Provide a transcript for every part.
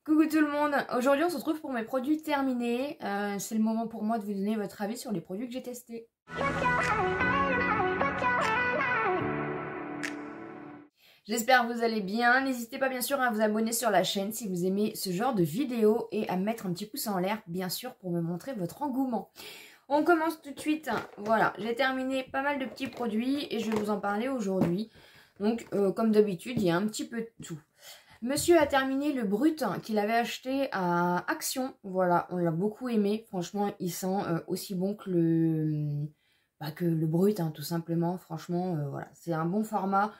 Coucou tout le monde, aujourd'hui on se retrouve pour mes produits terminés. C'est le moment pour moi de vous donner votre avis sur les produits que j'ai testés. J'espère que vous allez bien. N'hésitez pas bien sûr à vous abonner sur la chaîne si vous aimez ce genre de vidéos et à mettre un petit pouce en l'air bien sûr pour me montrer votre engouement. On commence tout de suite. Voilà, j'ai terminé pas mal de petits produits et je vais vous en parler aujourd'hui. Donc comme d'habitude, il y a un petit peu de tout. Monsieur a terminé le brut qu'il avait acheté à Action. Voilà, on l'a beaucoup aimé. Franchement, il sent aussi bon que le brut, tout simplement. Franchement, voilà, c'est un bon format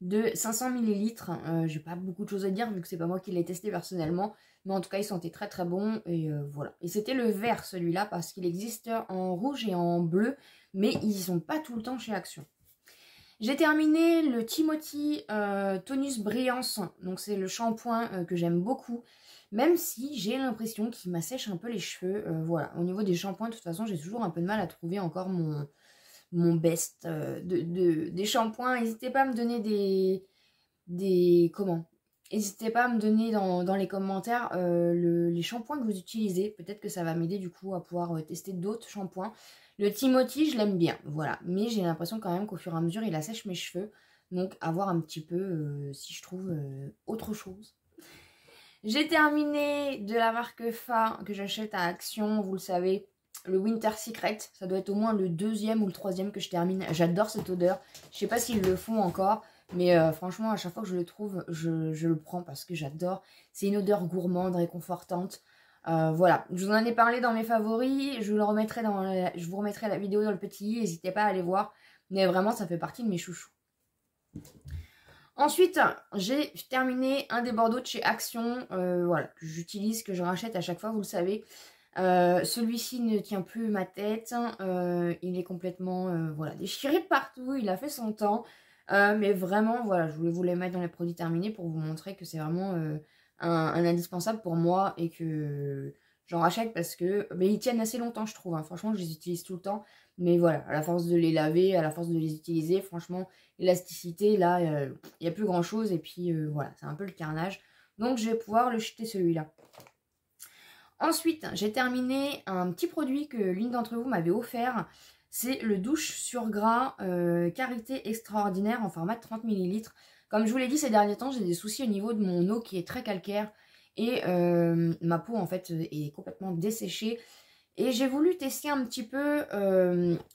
de 500 millilitres. J'ai pas beaucoup de choses à dire vu que c'est pas moi qui l'ai testé personnellement. Mais en tout cas, il sentait très très bon. Et voilà. Et c'était le vert celui-là parce qu'il existe en rouge et en bleu. Mais ils sont pas tout le temps chez Action. J'ai terminé le Timothy Tonus Brillance, donc c'est le shampoing que j'aime beaucoup, même si j'ai l'impression qu'il m'assèche un peu les cheveux. Voilà, au niveau des shampoings, de toute façon, j'ai toujours un peu de mal à trouver encore mon best des shampoings. N'hésitez pas à me donner N'hésitez pas à me donner dans les commentaires les shampoings que vous utilisez. Peut-être que ça va m'aider du coup à pouvoir tester d'autres shampoings. Le Timothy, je l'aime bien, voilà. Mais j'ai l'impression quand même qu'au fur et à mesure, il assèche mes cheveux. Donc, à voir un petit peu si je trouve autre chose. J'ai terminé de la marque Fa que j'achète à Action, vous le savez, le Winter Secret. Ça doit être au moins le deuxième ou le troisième que je termine. J'adore cette odeur. Je sais pas s'ils le font encore. Mais franchement, à chaque fois que je le trouve, je le prends parce que j'adore. C'est une odeur gourmande, réconfortante. Voilà, je vous en ai parlé dans mes favoris, je vous remettrai la vidéo dans le petit i, n'hésitez pas à aller voir, mais vraiment ça fait partie de mes chouchous. Ensuite, j'ai terminé un des Bordeaux de chez Action, voilà, que j'utilise, que je rachète à chaque fois, vous le savez. Celui-ci ne tient plus ma tête, il est complètement voilà, déchiré de partout, il a fait son temps, mais vraiment, voilà, je voulais vous les mettre dans les produits terminés pour vous montrer que c'est vraiment un indispensable pour moi et que j'en rachète parce que ils tiennent assez longtemps, je trouve. Franchement, je les utilise tout le temps. Mais voilà, à la force de les laver, à la force de les utiliser, franchement, l'élasticité, là, il n'y a plus grand chose. Et puis voilà, c'est un peu le carnage. Donc, je vais pouvoir le jeter celui-là. Ensuite, j'ai terminé un petit produit que l'une d'entre vous m'avait offert. C'est le douche sur gras Karité extraordinaire en format de 30 ml. Comme je vous l'ai dit ces derniers temps, j'ai des soucis au niveau de mon eau qui est très calcaire. Et ma peau en fait est complètement desséchée. Et j'ai voulu tester un petit peu.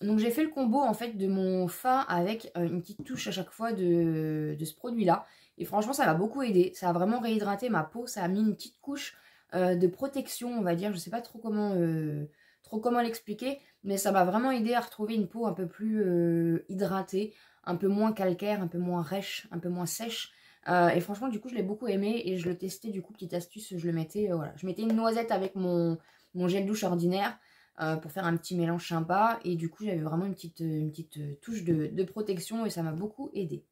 Donc j'ai fait le combo en fait de mon Fa avec une petite touche à chaque fois de ce produit-là. Et franchement ça m'a beaucoup aidé. Ça a vraiment réhydraté ma peau. Ça a mis une petite couche de protection, on va dire. Je sais pas trop comment l'expliquer, mais ça m'a vraiment aidé à retrouver une peau un peu plus hydratée, un peu moins calcaire, un peu moins rêche, un peu moins sèche. Et franchement, du coup, je l'ai beaucoup aimé et je le testais. Du coup, petite astuce, je le mettais, voilà, je mettais une noisette avec mon gel douche ordinaire pour faire un petit mélange sympa. Et du coup, j'avais vraiment une petite touche de protection et ça m'a beaucoup aidé.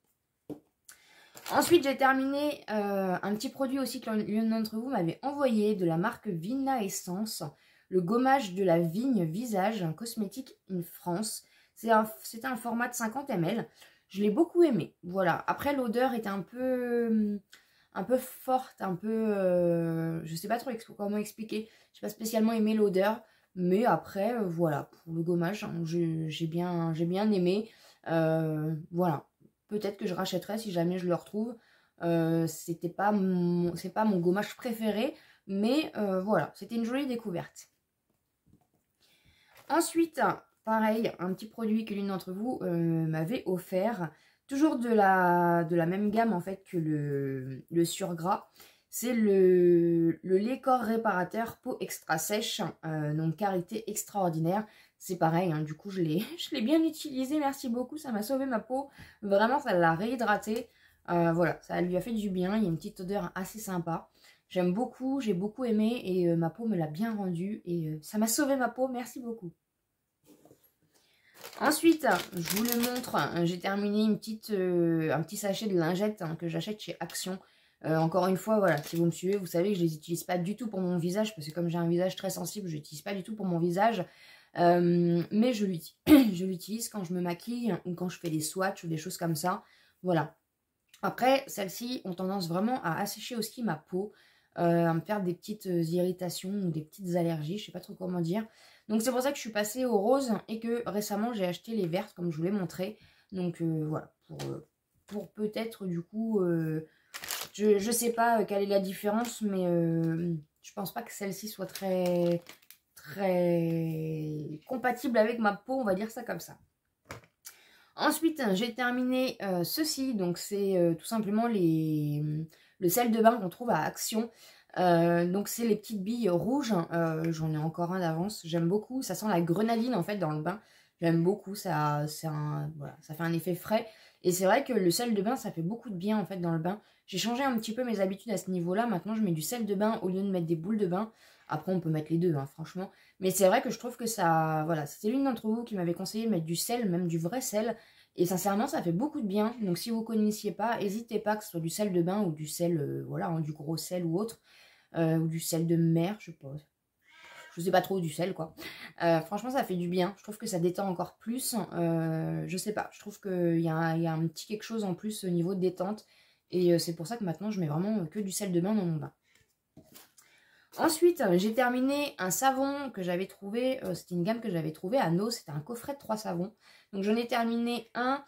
Ensuite, j'ai terminé un petit produit aussi que l'une d'entre vous m'avait envoyé de la marque Vina Essence. Le gommage de la vigne visage, un cosmétique in France. C'était un format de 50 ml. Je l'ai beaucoup aimé. Voilà. Après, l'odeur était un peu forte, un peu... je sais pas trop comment expliquer. Je n'ai pas spécialement aimé l'odeur. Mais après, voilà. Pour le gommage, j'ai bien aimé. Voilà. Peut-être que je rachèterai si jamais je le retrouve. C'est pas mon gommage préféré, mais voilà, c'était une jolie découverte. Ensuite, pareil, un petit produit que l'une d'entre vous m'avait offert, toujours de la même gamme en fait que le surgras. C'est le lait corps réparateur peau extra sèche, donc Karité extraordinaire. C'est pareil, du coup je l'ai bien utilisé, merci beaucoup, ça m'a sauvé ma peau. Vraiment, ça l'a réhydratée. Voilà, ça lui a fait du bien, il y a une petite odeur assez sympa. J'aime beaucoup, j'ai beaucoup aimé et ma peau me l'a bien rendu et ça m'a sauvé ma peau, merci beaucoup. Ensuite, je vous le montre, j'ai terminé un petit sachet de lingettes que j'achète chez Action. Encore une fois, voilà, si vous me suivez, vous savez que je ne les utilise pas du tout pour mon visage, parce que comme j'ai un visage très sensible, je l'utilise pas du tout pour mon visage. Mais je l'utilise quand je me maquille ou quand je fais des swatchs ou des choses comme ça. Voilà. Après, celles-ci ont tendance vraiment à assécher aussi ma peau. à me faire des petites irritations ou des petites allergies, je sais pas trop comment dire. Donc c'est pour ça que je suis passée au rose et que récemment j'ai acheté les vertes comme je vous l'ai montré. Donc voilà, pour peut-être du coup, je sais pas quelle est la différence, mais je pense pas que celle-ci soit très compatible avec ma peau, on va dire ça comme ça. Ensuite, j'ai terminé ceci, donc c'est tout simplement le sel de bain qu'on trouve à Action. Donc c'est les petites billes rouges, j'en ai encore un d'avance, j'aime beaucoup, ça sent la grenadine en fait dans le bain, j'aime beaucoup, voilà, ça fait un effet frais, et c'est vrai que le sel de bain ça fait beaucoup de bien en fait dans le bain. J'ai changé un petit peu mes habitudes à ce niveau-là, maintenant je mets du sel de bain au lieu de mettre des boules de bain, après on peut mettre les deux hein, franchement, mais c'est vrai que je trouve que ça, voilà, c'était l'une d'entre vous qui m'avait conseillé de mettre du sel, même du vrai sel, et sincèrement, ça fait beaucoup de bien. Donc si vous ne connaissiez pas, n'hésitez pas, que ce soit du sel de bain ou du sel, voilà, hein, du gros sel ou autre, ou du sel de mer, je sais pas trop du sel quoi. Franchement, ça fait du bien. Je trouve que ça détend encore plus. Je sais pas, je trouve qu'il y a un petit quelque chose en plus au niveau de détente. Et c'est pour ça que maintenant, je mets vraiment que du sel de bain dans mon bain. Ensuite, j'ai terminé un savon que j'avais trouvé, c'était une gamme que j'avais trouvé à No, c'était un coffret de 3 savons. Donc j'en ai terminé un,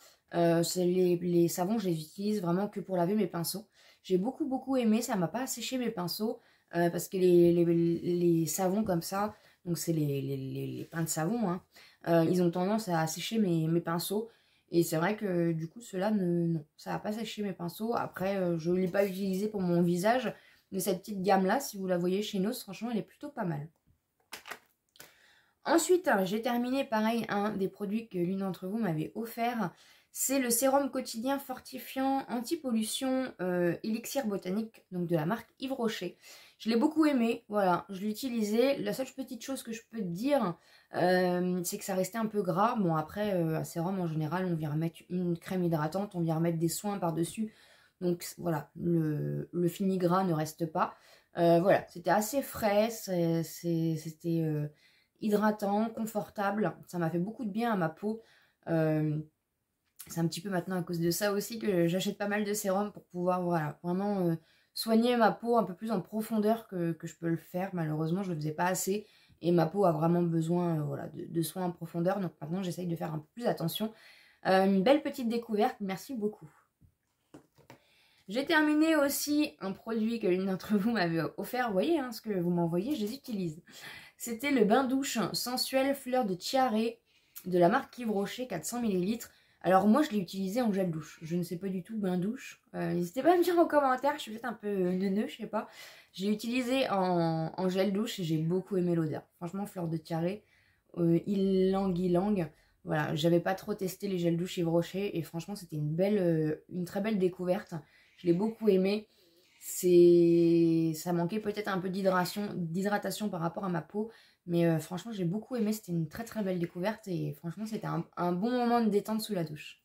c'est les savons, je les utilise vraiment que pour laver mes pinceaux. J'ai beaucoup aimé, ça m'a pas asséché mes pinceaux, parce que les savons comme ça, donc c'est les pains de savon, hein, ils ont tendance à assécher mes pinceaux. Et c'est vrai que du coup, ceux-là, non, ça n'a pas séché mes pinceaux. Après, je ne l'ai pas utilisé pour mon visage. Mais cette petite gamme-là, si vous la voyez chez nous, franchement, elle est plutôt pas mal. Ensuite, j'ai terminé, pareil, un des produits que l'une d'entre vous m'avait offert. C'est le sérum quotidien fortifiant anti-pollution élixir botanique, donc de la marque Yves Rocher. Je l'ai beaucoup aimé, voilà, je l'ai utilisé. La seule petite chose que je peux te dire, c'est que ça restait un peu gras. Bon, après, un sérum, en général, on vient remettre une crème hydratante, on vient remettre des soins par-dessus. Donc voilà, le fini gras ne reste pas. Voilà, c'était assez frais, c'était hydratant, confortable. Ça m'a fait beaucoup de bien à ma peau. C'est un petit peu maintenant à cause de ça aussi que j'achète pas mal de sérums pour pouvoir voilà, vraiment soigner ma peau un peu plus en profondeur que je peux le faire. Malheureusement, je ne le faisais pas assez. Et ma peau a vraiment besoin voilà, de soins en profondeur. Donc maintenant, j'essaye de faire un peu plus attention. Une belle petite découverte. Merci beaucoup. J'ai terminé aussi un produit que l'une d'entre vous m'avait offert. Vous voyez hein, ce que vous m'envoyez, je les utilise. C'était le bain douche sensuel fleur de tiare de la marque Yves Rocher, 400 ml. Alors moi, je l'ai utilisé en gel douche. Je ne sais pas du tout, bain douche. N'hésitez pas à me dire en commentaire, je suis peut-être un peu neuneux, je sais pas. Je l'ai utilisé en gel douche et j'ai beaucoup aimé l'odeur. Franchement, fleur de tiare, ylang. Voilà, j'avais pas trop testé les gels douche Yves Rocher et franchement, c'était une très belle découverte. Je l'ai beaucoup aimé. Ça manquait peut-être un peu d'hydratation par rapport à ma peau. Mais franchement, j'ai beaucoup aimé. C'était une très belle découverte. Et franchement, c'était un bon moment de détente sous la douche.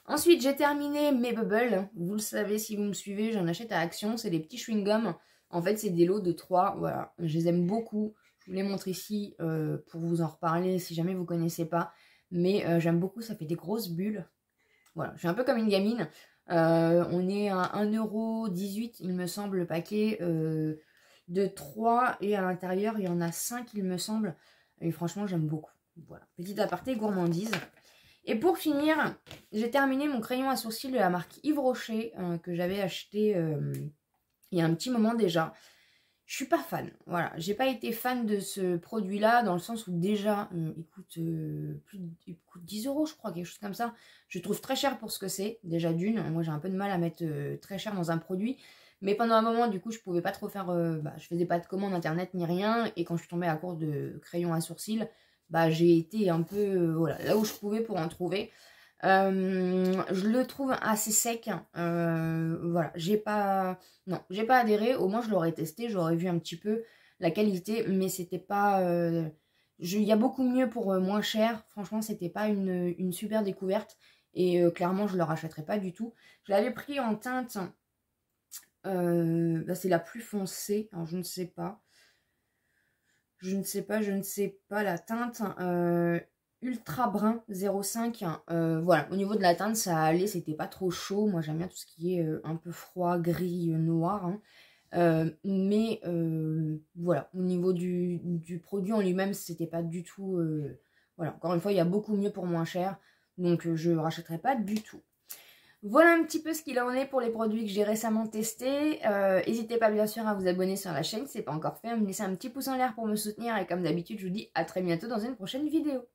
Ensuite, j'ai terminé mes bubbles. Vous le savez, si vous me suivez, j'en achète à Action. C'est des petits chewing-gums. En fait, c'est des lots de 3. Voilà, je les aime beaucoup. Je vous les montre ici pour vous en reparler si jamais vous ne connaissez pas. Mais j'aime beaucoup. Ça fait des grosses bulles. Voilà, je suis un peu comme une gamine. On est à 1,18 €, il me semble, le paquet de 3. Et à l'intérieur, il y en a 5, il me semble. Et franchement, j'aime beaucoup. Voilà, petit aparté gourmandise. Et pour finir, j'ai terminé mon crayon à sourcils de la marque Yves Rocher que j'avais acheté il y a un petit moment déjà. Je suis pas fan, voilà, j'ai pas été fan de ce produit-là dans le sens où déjà, il coûte 10 € je crois, quelque chose comme ça. Je trouve très cher pour ce que c'est, déjà d'une, moi j'ai un peu de mal à mettre très cher dans un produit. Mais pendant un moment, du coup, je pouvais pas trop faire, je faisais pas de commande internet ni rien. Et quand je suis tombée à court de crayons à sourcils, j'ai été un peu, voilà, là où je pouvais pour en trouver. Je le trouve assez sec. Voilà, j'ai pas adhéré. Au moins, je l'aurais testé, j'aurais vu un petit peu la qualité, mais c'était pas. Il y a beaucoup mieux pour moins cher. Franchement, c'était pas une super découverte. Et clairement, je le rachèterai pas du tout. Je l'avais pris en teinte. C'est la plus foncée. Alors, je ne sais pas. Je ne sais pas la teinte. Ultra brun 0,5. Voilà, au niveau de la teinte, ça allait, c'était pas trop chaud. Moi, j'aime bien tout ce qui est un peu froid, gris, noir. Hein. Mais voilà, au niveau du produit en lui-même, c'était pas du tout... voilà, encore une fois, il y a beaucoup mieux pour moins cher, donc je rachèterai pas du tout. Voilà un petit peu ce qu'il en est pour les produits que j'ai récemment testés. N'hésitez pas bien sûr à vous abonner sur la chaîne si ce n'est pas encore fait, à me laisser un petit pouce en l'air pour me soutenir et comme d'habitude je vous dis à très bientôt dans une prochaine vidéo.